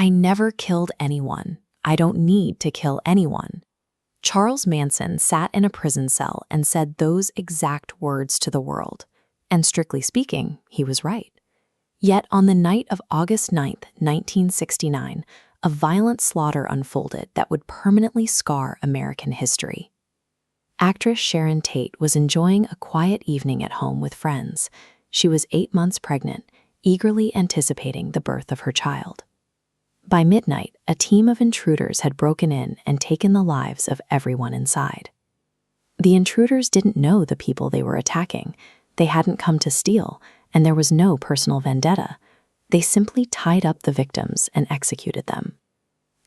"I never killed anyone. I don't need to kill anyone." Charles Manson sat in a prison cell and said those exact words to the world. And strictly speaking, he was right. Yet on the night of August 9th, 1969, a violent slaughter unfolded that would permanently scar American history. Actress Sharon Tate was enjoying a quiet evening at home with friends. She was 8 months pregnant, eagerly anticipating the birth of her child. By midnight, a team of intruders had broken in and taken the lives of everyone inside. The intruders didn't know the people they were attacking. They hadn't come to steal, and there was no personal vendetta. They simply tied up the victims and executed them.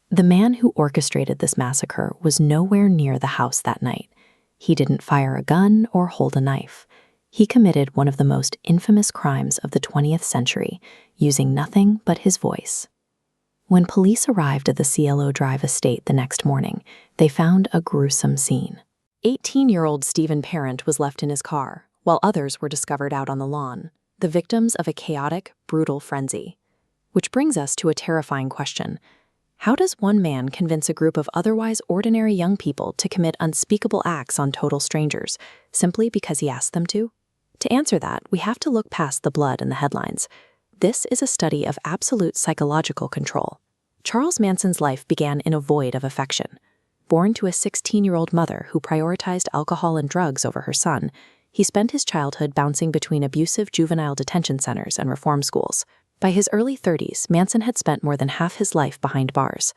The man who orchestrated this massacre was nowhere near the house that night. He didn't fire a gun or hold a knife. He committed one of the most infamous crimes of the 20th century, using nothing but his voice. When police arrived at the Cielo Drive estate the next morning, they found a gruesome scene. 18-year-old Stephen Parent was left in his car, while others were discovered out on the lawn, the victims of a chaotic, brutal frenzy. Which brings us to a terrifying question. How does one man convince a group of otherwise ordinary young people to commit unspeakable acts on total strangers, simply because he asked them to? To answer that, we have to look past the blood and the headlines. This is a study of absolute psychological control. Charles Manson's life began in a void of affection. Born to a 16-year-old mother who prioritized alcohol and drugs over her son, he spent his childhood bouncing between abusive juvenile detention centers and reform schools. By his early 30s, Manson had spent more than half his life behind bars.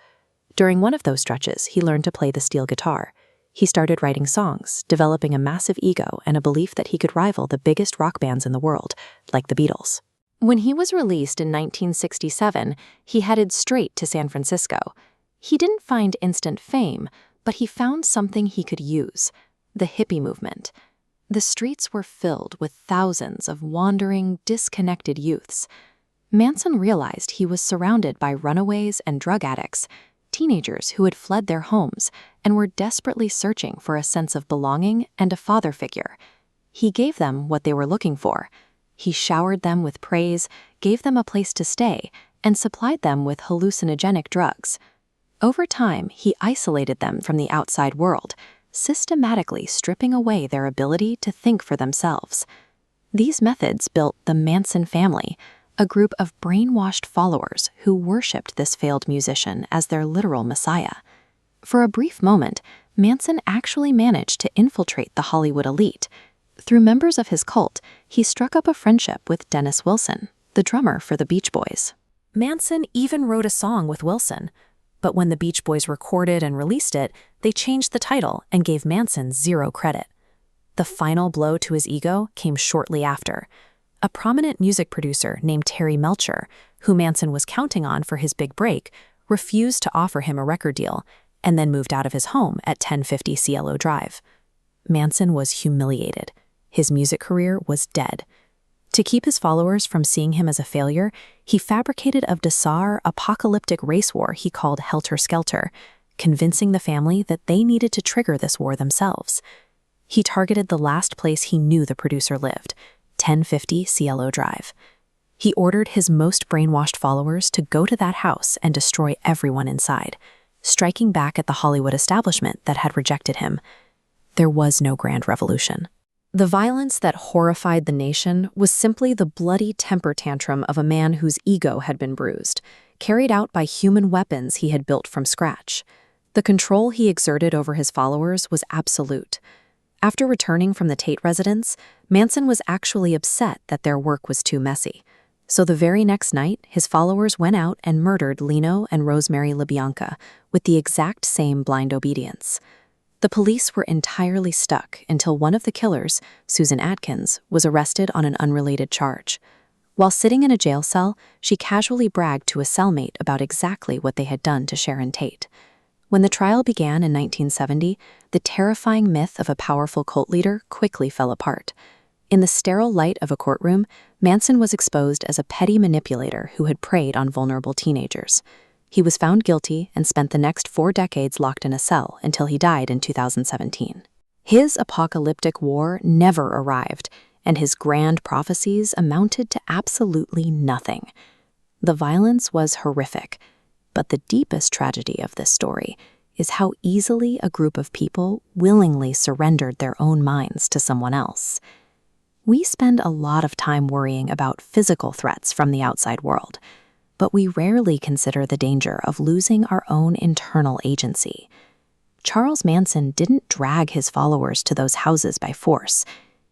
During one of those stretches, he learned to play the steel guitar. He started writing songs, developing a massive ego and a belief that he could rival the biggest rock bands in the world, like the Beatles. When he was released in 1967, he headed straight to San Francisco. He didn't find instant fame, but he found something he could use: the hippie movement. The streets were filled with thousands of wandering, disconnected youths. Manson realized he was surrounded by runaways and drug addicts, teenagers who had fled their homes and were desperately searching for a sense of belonging and a father figure. He gave them what they were looking for. He showered them with praise, gave them a place to stay, and supplied them with hallucinogenic drugs. Over time, he isolated them from the outside world, systematically stripping away their ability to think for themselves. These methods built the Manson family, a group of brainwashed followers who worshipped this failed musician as their literal messiah. For a brief moment, Manson actually managed to infiltrate the Hollywood elite. Through members of his cult, he struck up a friendship with Dennis Wilson, the drummer for the Beach Boys. Manson even wrote a song with Wilson, but when the Beach Boys recorded and released it, they changed the title and gave Manson zero credit. The final blow to his ego came shortly after. A prominent music producer named Terry Melcher, who Manson was counting on for his big break, refused to offer him a record deal and then moved out of his home at 1050 Cielo Drive. Manson was humiliated. His music career was dead. To keep his followers from seeing him as a failure, he fabricated a bizarre, apocalyptic race war he called Helter Skelter, convincing the family that they needed to trigger this war themselves. He targeted the last place he knew the producer lived, 1050 Cielo Drive. He ordered his most brainwashed followers to go to that house and destroy everyone inside, striking back at the Hollywood establishment that had rejected him. There was no grand revolution. The violence that horrified the nation was simply the bloody temper tantrum of a man whose ego had been bruised, carried out by human weapons he had built from scratch. The control he exerted over his followers was absolute. After returning from the Tate residence, Manson was actually upset that their work was too messy. So the very next night, his followers went out and murdered Lino and Rosemary LaBianca with the exact same blind obedience. The police were entirely stuck until one of the killers, Susan Atkins, was arrested on an unrelated charge. While sitting in a jail cell, she casually bragged to a cellmate about exactly what they had done to Sharon Tate. When the trial began in 1970, the terrifying myth of a powerful cult leader quickly fell apart. In the sterile light of a courtroom, Manson was exposed as a petty manipulator who had preyed on vulnerable teenagers. He was found guilty and spent the next 4 decades locked in a cell until he died in 2017. His apocalyptic war never arrived, and his grand prophecies amounted to absolutely nothing. The violence was horrific, But the deepest tragedy of this story is how easily a group of people willingly surrendered their own minds to someone else. We spend a lot of time worrying about physical threats from the outside world, but we rarely consider the danger of losing our own internal agency. Charles Manson didn't drag his followers to those houses by force.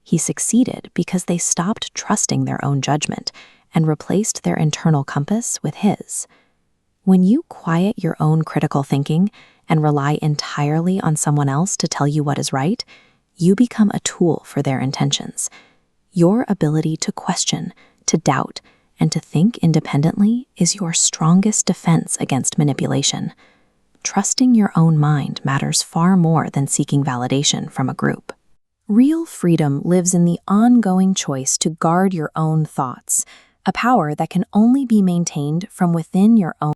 He succeeded because they stopped trusting their own judgment and replaced their internal compass with his. When you quiet your own critical thinking and rely entirely on someone else to tell you what is right, you become a tool for their intentions. Your ability to question, to doubt, and to think independently is your strongest defense against manipulation. Trusting your own mind matters far more than seeking validation from a group. Real freedom lives in the ongoing choice to guard your own thoughts, a power that can only be maintained from within your own